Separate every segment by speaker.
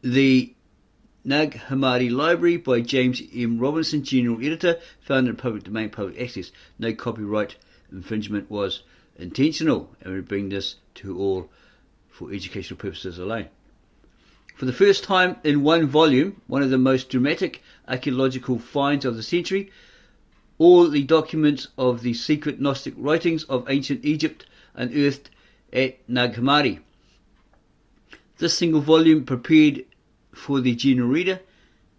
Speaker 1: The Nag Hammadi Library by James M. Robinson, General Editor, found in public domain, public access. No copyright infringement was intentional, and we bring this to all for educational purposes alone. For the first time in one volume, one of the most dramatic archaeological finds of the century, all the documents of the secret Gnostic writings of ancient Egypt unearthed at Nag Hammadi. This single volume, prepared for the general reader,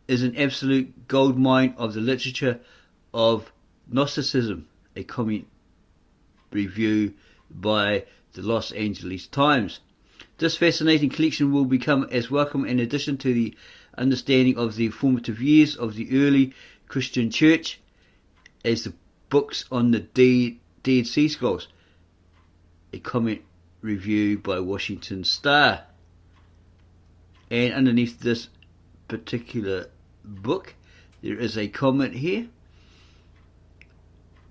Speaker 1: is an absolute goldmine of the literature of Gnosticism, a comment review by the Los Angeles Times. This fascinating collection will become as welcome an addition to the understanding of the formative years of the early Christian church as the books on the Dead Sea Scrolls, a comment review by Washington Star. And underneath this particular book, there is a comment here.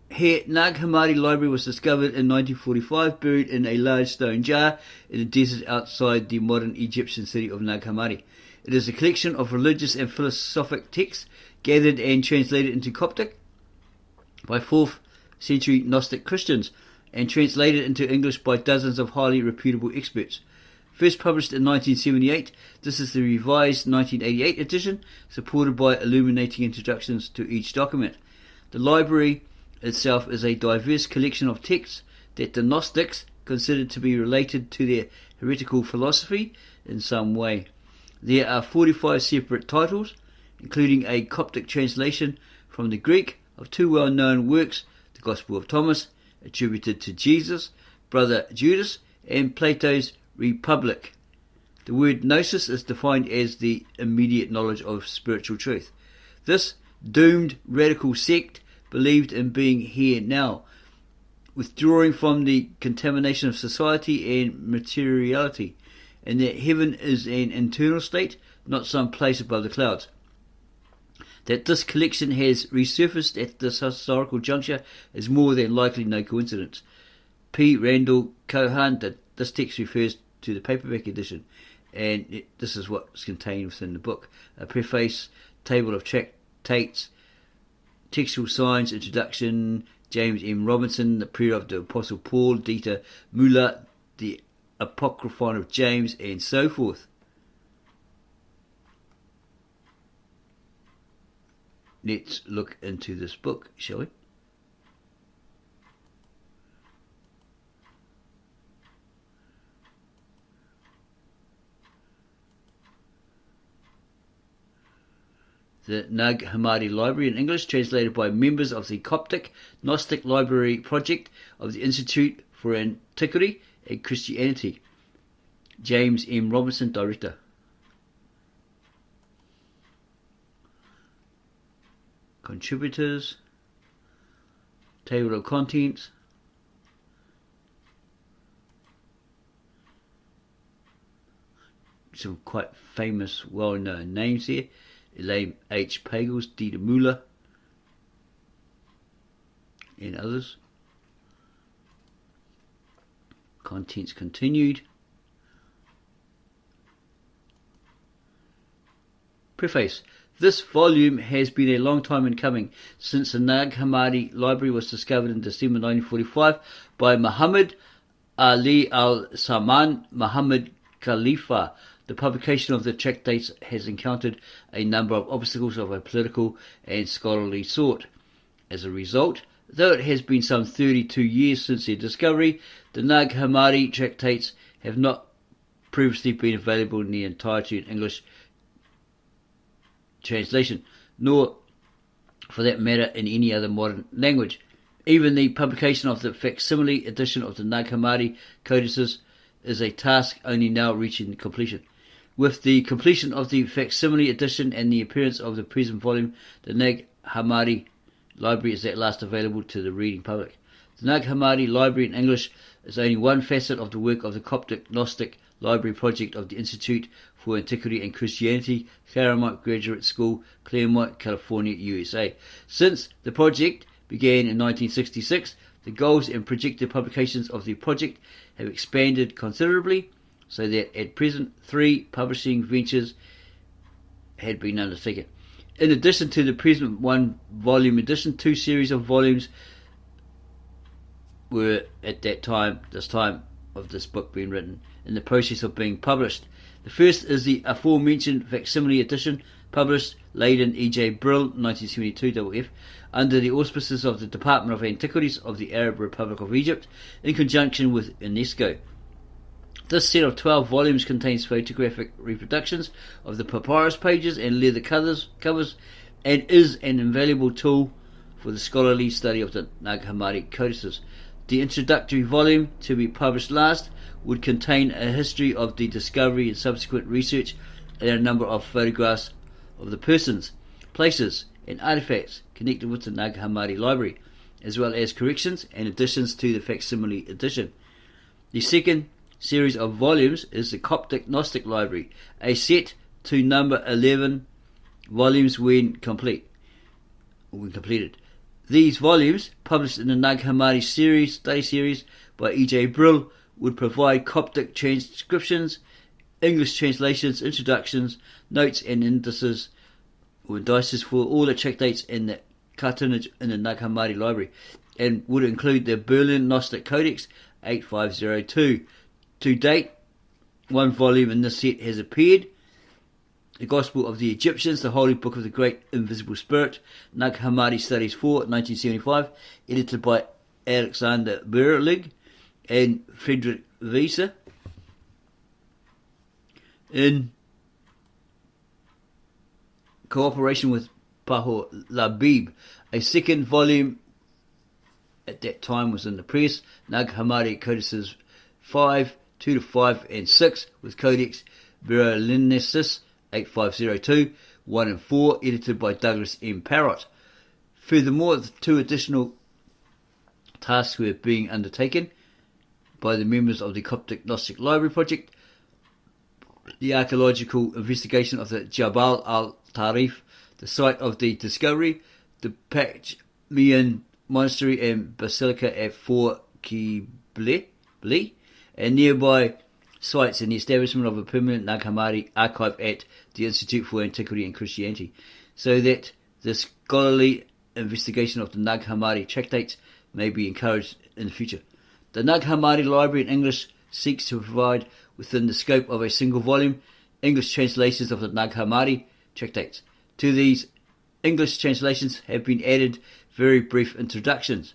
Speaker 1: Here, Nag Hammadi Library was discovered in 1945, buried in a large stone jar in the desert outside the modern Egyptian city of Nag Hammadi. It is a collection of religious and philosophic texts gathered and translated into Coptic by 4th century Gnostic Christians and translated into English by dozens of highly reputable experts. First published in 1978, this is the revised 1988 edition, supported by illuminating introductions to each document. The library itself is a diverse collection of texts that the Gnostics considered to be related to their heretical philosophy in some way. There are 45 separate titles, including a Coptic translation from the Greek of two well-known works, the Gospel of Thomas, attributed to Jesus, brother Judas, and Plato's Republic. The word gnosis is defined as the immediate knowledge of spiritual truth. This doomed radical sect believed in being here now, withdrawing from the contamination of society and materiality, and that heaven is an internal state, not some place above the clouds. That this collection has resurfaced at this historical juncture is more than likely no coincidence. P. Randall Cohen, that this text refers to the paperback edition, and this is what's contained within the book. A preface, table of tractates, textual signs, introduction, James M. Robinson, the prayer of the Apostle Paul, Dieter Müller, the Apocryphon of James, and so forth. Let's look into this book, shall we? The Nag Hammadi Library in English, translated by members of the Coptic Gnostic Library Project of the Institute for Antiquity and Christianity. James M. Robinson, Director. Contributors, table of contents, some quite famous, well-known names here. Elaine H. Pagels, Dieter Müller, and others. Contents continued. Preface. This volume has been a long time in coming, since the Nag Hammadi Library was discovered in December 1945 by Muhammad Ali al-Saman Muhammad Khalifa. The publication of the tractates has encountered a number of obstacles of a political and scholarly sort. As a result, though it has been some 32 years since their discovery, the Nag Hammadi tractates have not previously been available in their entirety in English translation, nor, for that matter, in any other modern language. Even the publication of the facsimile edition of the Nag Hammadi codices is a task only now reaching completion. With the completion of the facsimile edition and the appearance of the present volume, the Nag Hammadi Library is at last available to the reading public. The Nag Hammadi Library in English is only one facet of the work of the Coptic Gnostic Library Project of the Institute for Antiquity and Christianity, Claremont Graduate School, Claremont, California, USA. Since the project began in 1966, the goals and projected publications of the project have expanded considerably, so that at present 3 publishing ventures had been undertaken. In addition to the present one-volume edition, 2 series of volumes were at this time of this book being written, in the process of being published. The first is the aforementioned facsimile edition, published Leiden E.J. Brill, 1972 WF, under the auspices of the Department of Antiquities of the Arab Republic of Egypt, in conjunction with UNESCO. This set of 12 volumes contains photographic reproductions of the papyrus pages and leather covers, and is an invaluable tool for the scholarly study of the Nag Hammadi codices. The introductory volume, to be published last, would contain a history of the discovery and subsequent research, and a number of photographs of the persons, places, and artifacts connected with the Nag Hammadi Library, as well as corrections and additions to the facsimile edition. The second series of volumes is the Coptic Gnostic Library, a set to number 11 volumes when completed. These volumes, published in the Nag Hammadi study series by E.J. Brill, would provide Coptic transcriptions, English translations, introductions, notes and indices for all the tractates in the cartonnage in the Nag Hammadi Library, and would include the Berlin Gnostic Codex 8502. To date, 1 volume in this set has appeared. The Gospel of the Egyptians, the Holy Book of the Great Invisible Spirit, Nag Hammadi Studies 4, 1975, edited by Alexander Berlig and Friedrich Wieser, in cooperation with Pahor Labib. A second volume at that time was in the press, Nag Hammadi Codices 5, 2 to 5 and 6, with Codex Berlinensis 8502, 1 and 4, edited by Douglas M. Parrott. Furthermore, 2 additional tasks were being undertaken by the members of the Coptic Gnostic Library Project: the archaeological investigation of the Jabal al-Tarif, the site of the discovery, the Pachmian Monastery and Basilica at Fort Kibli, and nearby sites, and the establishment of a permanent Nag Hammadi archive at the Institute for Antiquity and Christianity, so that the scholarly investigation of the Nag Hammadi tractates may be encouraged in the future. The Nag Hammadi Library in English seeks to provide, within the scope of a single volume, English translations of the Nag Hammadi tractates. To these English translations have been added very brief introductions,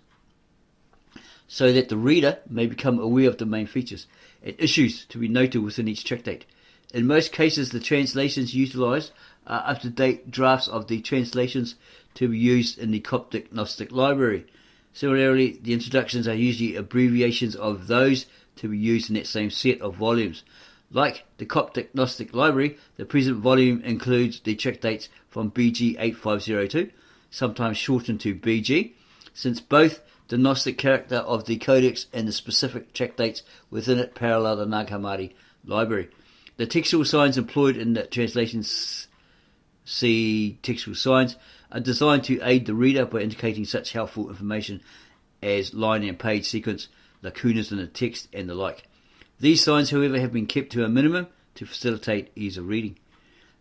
Speaker 1: so that the reader may become aware of the main features and issues to be noted within each tractate. In most cases, the translations utilised are up-to-date drafts of the translations to be used in the Coptic Gnostic Library. Similarly, the introductions are usually abbreviations of those to be used in that same set of volumes. Like the Coptic Gnostic Library, the present volume includes the tractates from BG 8502, sometimes shortened to BG, since both the Gnostic character of the Codex and the specific tractates within it parallel the Nag Hammadi Library. The textual signs employed in the translations, see textual signs, are designed to aid the reader by indicating such helpful information as line and page sequence, lacunas in the text, and the like. These signs, however, have been kept to a minimum to facilitate ease of reading.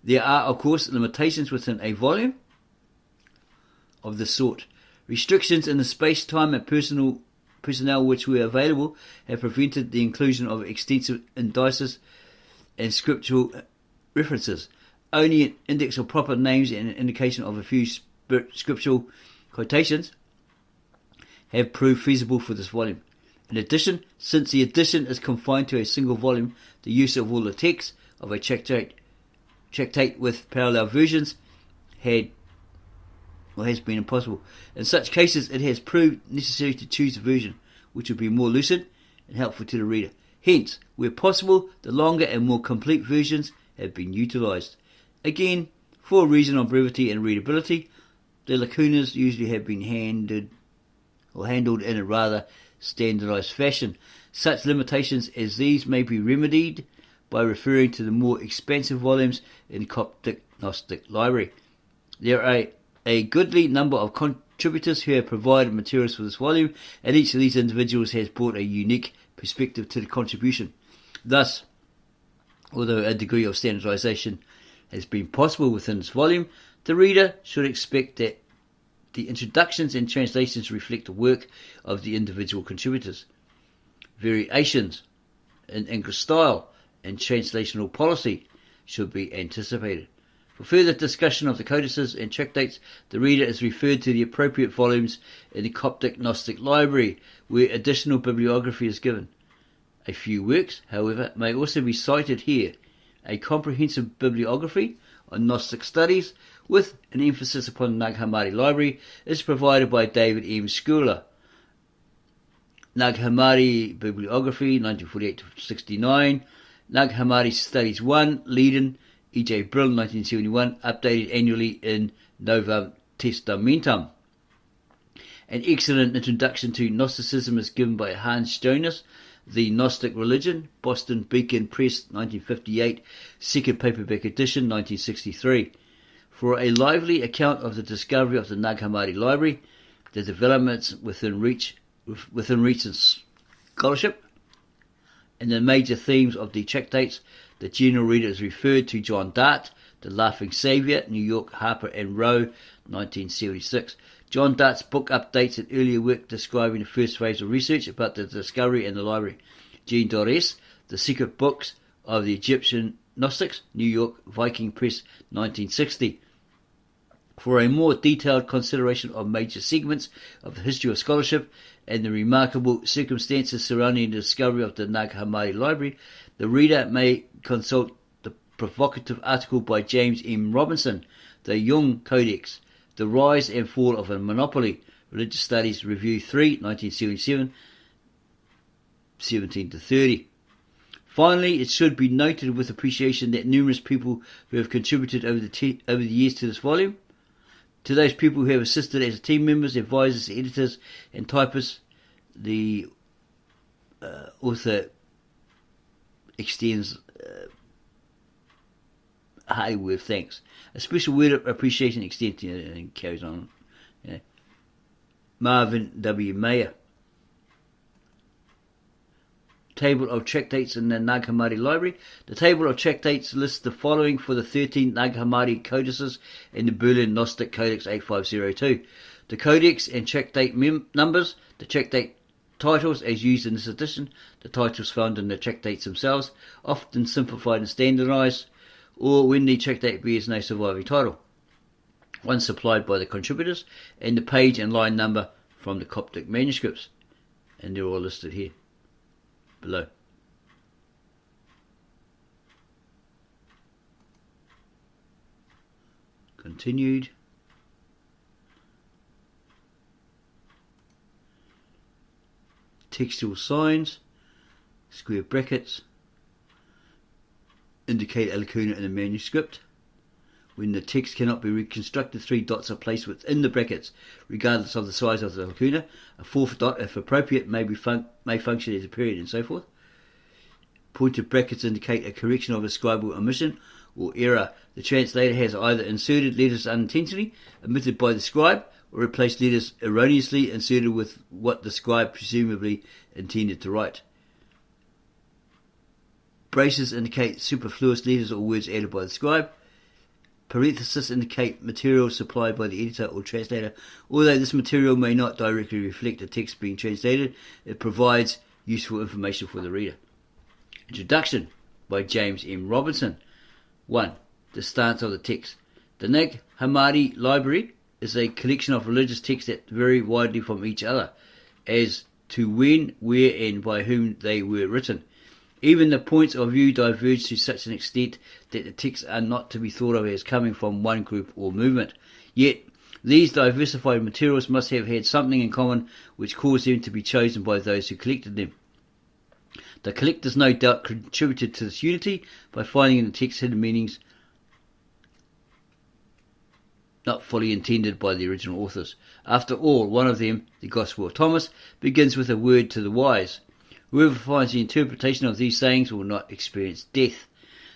Speaker 1: There are, of course, limitations within a volume of this sort. Restrictions in the space, time, and personnel which were available have prevented the inclusion of extensive indices and scriptural references. Only an index of proper names and an indication of a few scriptural quotations have proved feasible for this volume. In addition, since the edition is confined to a single volume, the use of all the text of a tractate with parallel versions has been impossible. In such cases, it has proved necessary to choose a version which will be more lucid and helpful to the reader. Hence, where possible, the longer and more complete versions have been utilised. Again, for a reason of brevity and readability, the lacunas usually have been handled in a rather standardised fashion. Such limitations as these may be remedied by referring to the more expansive volumes in the Coptic Gnostic Library. There are a goodly number of contributors who have provided materials for this volume, and each of these individuals has brought a unique perspective to the contribution. Thus, although a degree of standardisation has been possible within this volume, the reader should expect that the introductions and translations reflect the work of the individual contributors. Variations in English style and translational policy should be anticipated. For further discussion of the codices and tractates, the reader is referred to the appropriate volumes in the Coptic Gnostic Library, where additional bibliography is given. A few works, however, may also be cited here. A comprehensive bibliography on Gnostic studies, with an emphasis upon Nag Hammadi Library, is provided by David M. Schuyler. Nag Hammadi Bibliography, 1948-69. Nag Hammadi Studies 1, Leiden, E.J. Brill, 1971, updated annually in Novum Testamentum. An excellent introduction to Gnosticism is given by Hans Jonas, The Gnostic Religion, Boston Beacon Press, 1958, second paperback edition, 1963. For a lively account of the discovery of the Nag Hammadi Library, the developments within recent scholarship, and the major themes of the tractates, the general reader is referred to John Dart, The Laughing Saviour, New York, Harper and Row, 1976. John Dart's book updates an earlier work describing the first phase of research about the discovery and the library. Jean Dorés, The Secret Books of the Egyptian Gnostics, New York, Viking Press, 1960. For a more detailed consideration of major segments of the history of scholarship and the remarkable circumstances surrounding the discovery of the Nag Hammadi Library, the reader may consult the provocative article by James M. Robinson, The Jung Codex, The Rise and Fall of a Monopoly, Religious Studies, Review 3, 1977, 17-30. Finally, it should be noted with appreciation that numerous people who have contributed over the years to this volume, to those people who have assisted as team members, advisors, editors, and typists, the author extends a hearty word of thanks. A special word of appreciation extends to, and carries on. Marvin W. Mayer. Table of Tractates in the Nag Hammadi Library. The table of tractates lists the following for the 13 Nag Hammadi codices in the Berlin Gnostic Codex 8502. The codex and tractate numbers, the tractate titles as used in this edition, the titles found in the tractates themselves, often simplified and standardized, or when the tractate bears no surviving title, one supplied by the contributors, and the page and line number from the Coptic manuscripts. And they're all listed here below. Continued. Textual signs, square brackets, indicate a lacuna in the manuscript. When the text cannot be reconstructed, 3 dots are placed within the brackets, regardless of the size of the lacuna. A 4th dot, if appropriate, may function as a period, and so forth. Pointed brackets indicate a correction of a scribal omission or error. The translator has either inserted letters unintentionally, omitted by the scribe, or replaced letters erroneously inserted with what the scribe presumably intended to write. Braces indicate superfluous letters or words added by the scribe. Parentheses indicate material supplied by the editor or translator. Although this material may not directly reflect the text being translated, it provides useful information for the reader. Introduction by James M. Robinson. 1. The stance of the text. The Nag Hammadi Library is a collection of religious texts that vary widely from each other as to when, where, and by whom they were written. Even the points of view diverge to such an extent that the texts are not to be thought of as coming from one group or movement. Yet, these diversified materials must have had something in common which caused them to be chosen by those who collected them. The collectors no doubt contributed to this unity by finding in the text hidden meanings not fully intended by the original authors. After all, one of them, the Gospel of Thomas, begins with a word to the wise. Whoever finds the interpretation of these sayings will not experience death.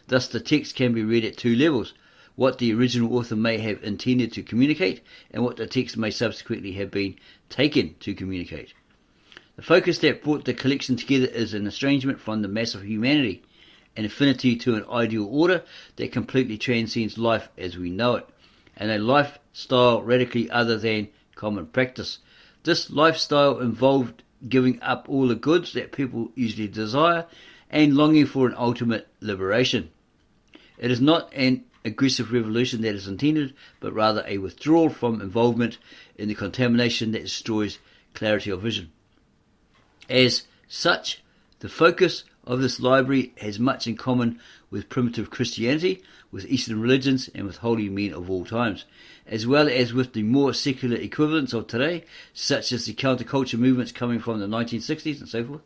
Speaker 1: Thus the text can be read at 2 levels: what the original author may have intended to communicate, and what the text may subsequently have been taken to communicate. The focus that brought the collection together is an estrangement from the mass of humanity, an affinity to an ideal order that completely transcends life as we know it, and a lifestyle radically other than common practice. This lifestyle involved giving up all the goods that people usually desire and longing for an ultimate liberation. It is not an aggressive revolution that is intended, but rather a withdrawal from involvement in the contamination that destroys clarity of vision. As such, the focus of this library has much in common with primitive Christianity, with Eastern religions, and with holy men of all times, as well as with the more secular equivalents of today, such as the counterculture movements coming from the 1960s and so forth.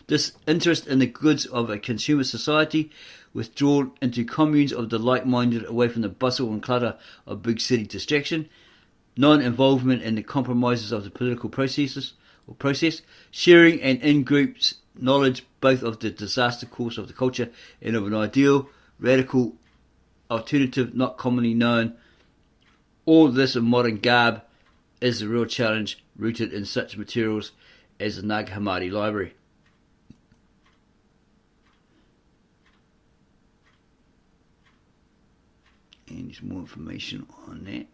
Speaker 1: This interest in the goods of a consumer society, withdrawn into communes of the like-minded away from the bustle and clutter of big city distraction, non-involvement in the compromises of the political process, sharing and in-groups knowledge both of the disaster course of the culture and of an ideal, radical alternative not commonly known. All this in modern garb is the real challenge rooted in such materials as the Nag Hammadi Library. And there's more information on that.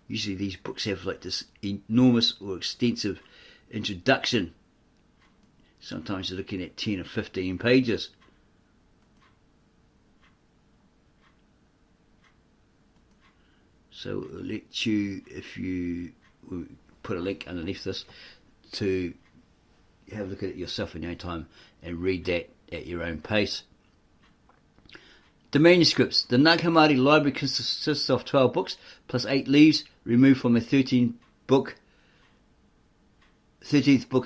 Speaker 1: Usually these books have like this enormous or extensive introduction. Sometimes you're looking at 10 or 15 pages. So it'll let you, if you we'll put a link underneath this, to have a look at it yourself in your own time and read that at your own pace. The manuscripts. The Nag Hammadi Library consists of 12 books plus 8 leaves removed from a 13th book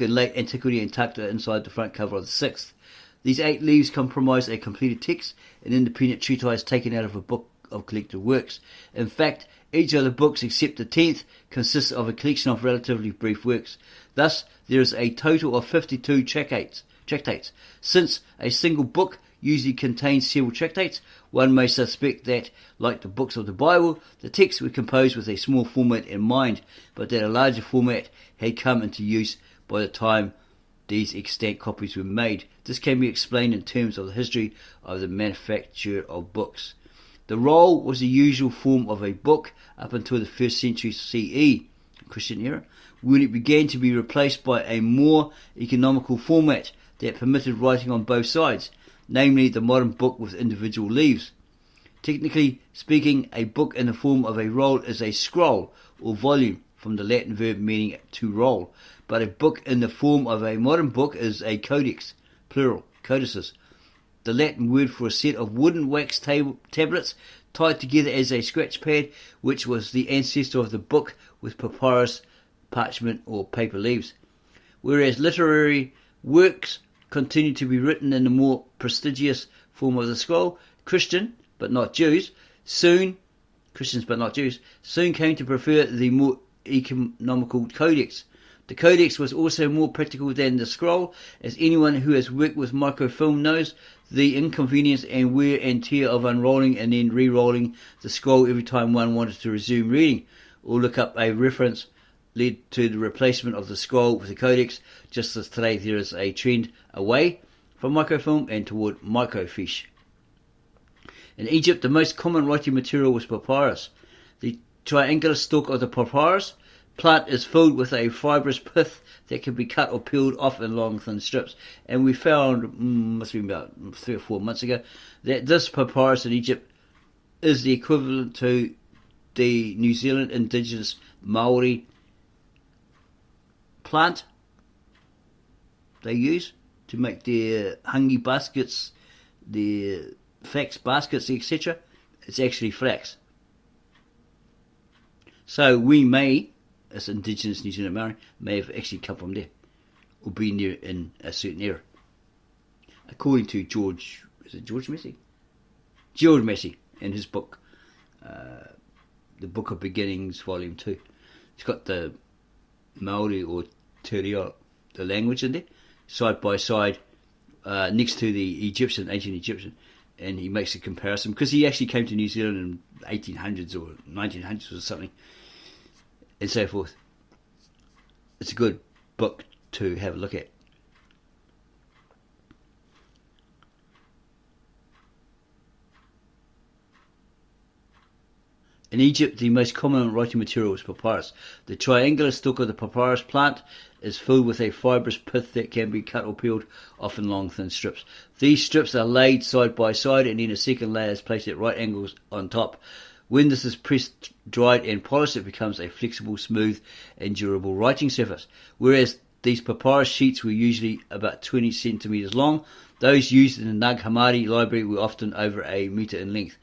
Speaker 1: in late antiquity and tucked inside the front cover of the 6th. These 8 leaves comprise a completed text, an independent treatise taken out of a book of collected works. In fact, each of the books except the 10th consists of a collection of relatively brief works. Thus, there is a total of 52 tractates. Since a single book usually contains several tractates, one may suspect that, like the books of the Bible, the texts were composed with a small format in mind, but that a larger format had come into use by the time these extant copies were made. This can be explained in terms of the history of the manufacture of books. The roll was the usual form of a book up until the 1st century CE, Christian era, when it began to be replaced by a more economical format that permitted writing on both sides, namely the modern book with individual leaves. Technically speaking, a book in the form of a roll is a scroll or volume, from the Latin verb meaning to roll, but a book in the form of a modern book is a codex, plural, codices, the Latin word for a set of wooden wax tablets tied together as a scratch pad, which was the ancestor of the book with papyrus, parchment or paper leaves. Whereas literary works continued to be written in the more prestigious form of the scroll, Christians but not Jews soon came to prefer the more economical codex. The codex was also more practical than the scroll, as anyone who has worked with microfilm knows the inconvenience and wear and tear of unrolling and then re-rolling the scroll every time one wanted to resume reading or look up a reference led to the replacement of the scroll with the codex, just as today there is a trend away from microfilm and toward microfiche. In Egypt, the most common writing material was papyrus. The triangular stalk of the papyrus plant is filled with a fibrous pith that can be cut or peeled off in long thin strips. And we found, must have been about 3 or 4 months ago, that this papyrus in Egypt is the equivalent to the New Zealand indigenous Maori plant they use to make their hangi baskets, their flax baskets, etc. It's actually flax. So we may, as indigenous New Zealand Maori, may have actually come from there or been there in a certain era. According to George Massey in his book, The Book of Beginnings, Volume 2. He's got the Maori or Te Reo, the language in there, side by side, next to the Egyptian, ancient Egyptian, and he makes a comparison, because he actually came to New Zealand in 1800s or 1900s or something, and so forth. It's a good book to have a look at. In Egypt, the most common writing material is papyrus. The triangular stalk of the papyrus plant is filled with a fibrous pith that can be cut or peeled, often long, thin strips. These strips are laid side by side, and then a second layer is placed at right angles on top. When this is pressed, dried, and polished, it becomes a flexible, smooth, and durable writing surface. Whereas these papyrus sheets were usually about 20 centimeters long, those used in the Nag Hammadi Library were often over a meter in length.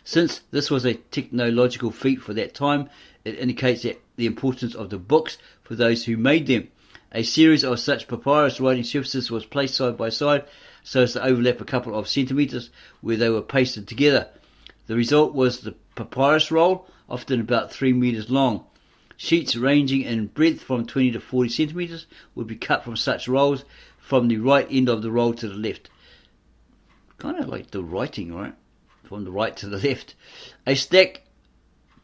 Speaker 1: Since this was a technological feat for that time, it indicates that the importance of the books for those who made them. A series of such papyrus writing surfaces was placed side by side so as to overlap a couple of centimeters where they were pasted together. The result was the papyrus roll, often about 3 meters long. Sheets ranging in breadth from 20 to 40 centimeters would be cut from such rolls from the right end of the roll to the left. Kind of like the writing, right? From the right to the left. A stack,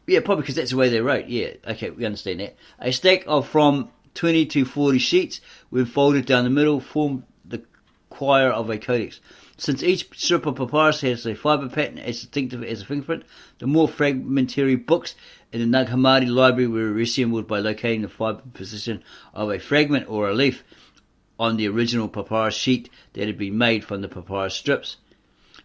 Speaker 1: yeah, probably because that's the way they wrote. Yeah, okay, we understand that. A stack of from 20 to 40 sheets, when folded down the middle, form the quire of a codex. Since each strip of papyrus has a fibre pattern as distinctive as a fingerprint, the more fragmentary books in the Nag Hammadi Library were reassembled by locating the fibre position of a fragment or a leaf on the original papyrus sheet that had been made from the papyrus strips.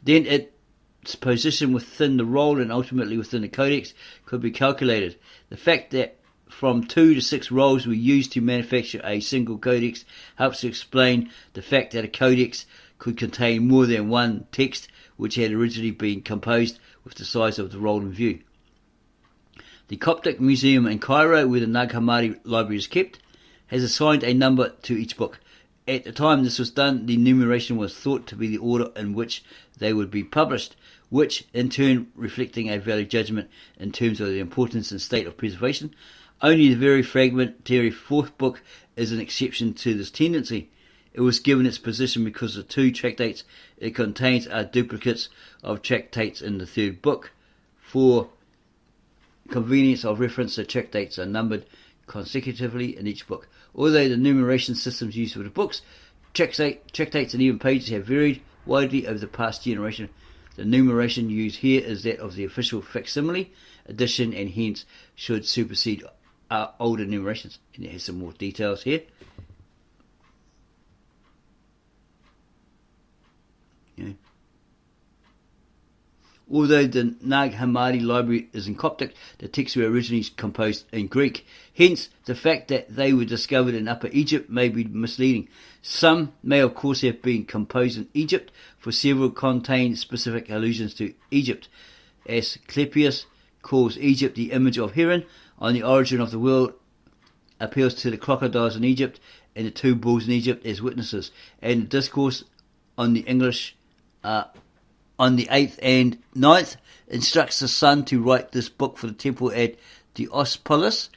Speaker 1: Then its position within the roll and ultimately within the codex could be calculated. The fact that from 2 to 6 rolls were used to manufacture a single codex helps to explain the fact that a codex could contain more than one text which had originally been composed with the size of the roll in view. The Coptic Museum in Cairo, where the Nag Hammadi Library is kept, has assigned a number to each book. At the time this was done, the numeration was thought to be the order in which they would be published, which in turn reflecting a valid judgment in terms of the importance and state of preservation. Only the very fragmentary fourth book is an exception to this tendency. It was given its position because the 2 tractates it contains are duplicates of tractates in the third book. For convenience of reference, the tractates are numbered consecutively in each book. Although the numeration systems used for the books, tractates and even pages have varied widely over the past generation, the numeration used here is that of the official facsimile edition and hence should supersede older numerations. And it has some more details here. Yeah. Although the Nag Hammadi Library is in Coptic, the texts were originally composed in Greek. Hence, the fact that they were discovered in Upper Egypt may be misleading. Some may of course have been composed in Egypt, for several contain specific allusions to Egypt. Asclepius calls Egypt the image of heaven, on the origin of the world appeals to the crocodiles in Egypt and the 2 bulls in Egypt as witnesses, and the discourse on the English on the 8th and 9th instructs the son to write this book for the temple at Diospolis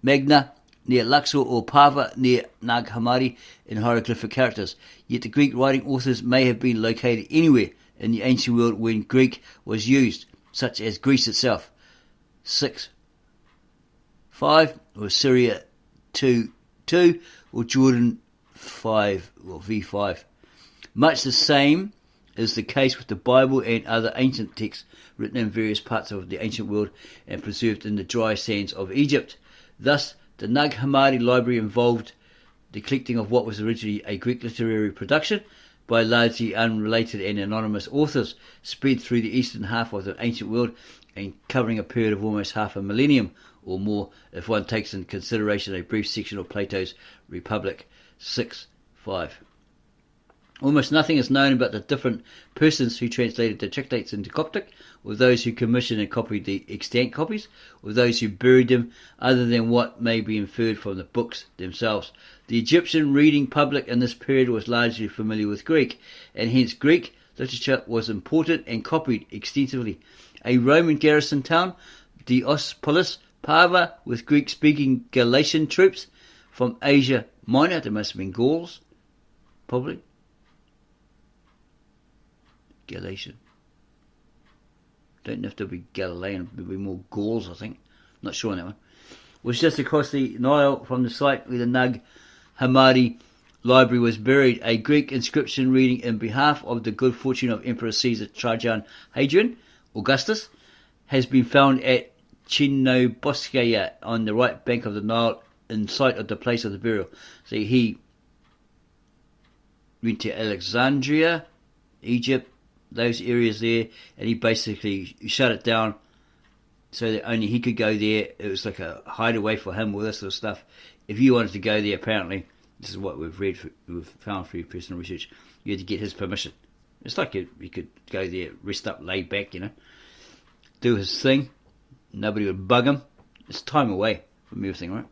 Speaker 1: Magna near Luxor or Pava near Nag Hammadi in hieroglyphic characters. Yet the Greek writing authors may have been located anywhere in the ancient world when Greek was used, such as Greece itself, 6:5, or Syria 2:2, or Jordan 5, or V5. Much the same is the case with the Bible and other ancient texts written in various parts of the ancient world and preserved in the dry sands of Egypt. Thus, the Nag Hammadi Library involved the collecting of what was originally a Greek literary production by largely unrelated and anonymous authors, spread through the eastern half of the ancient world and covering a period of almost half a millennium or more, if one takes into consideration a brief section of Plato's Republic 6:5. Almost nothing is known about the different persons who translated the tractates into Coptic, or those who commissioned and copied the extant copies, or those who buried them, other than what may be inferred from the books themselves. The Egyptian reading public in this period was largely familiar with Greek, and hence Greek literature was imported and copied extensively. A Roman garrison town, Diospolis, Pava, with Greek-speaking Galatian troops from Asia Minor, there must have been Gauls, probably. Galatian. Don't have to be Galilean, it would be more Gauls, I think. Not sure on that one. Was just across the Nile from the site where the Nag Hammadi Library was buried. A Greek inscription reading in behalf of the good fortune of Emperor Caesar Trajan Hadrian Augustus has been found at Chinoboskaya on the right bank of the Nile in sight of the place of the burial. So he went to Alexandria, Egypt, those areas there, and he basically shut it down so that only he could go there. It was like a hideaway for him, all this sort of stuff. If you wanted to go there, apparently, this is what we've found through personal research, you had to get his permission. It's like you could go there, rest up, lay back, do his thing. Nobody would bug him. It's time away from everything, right?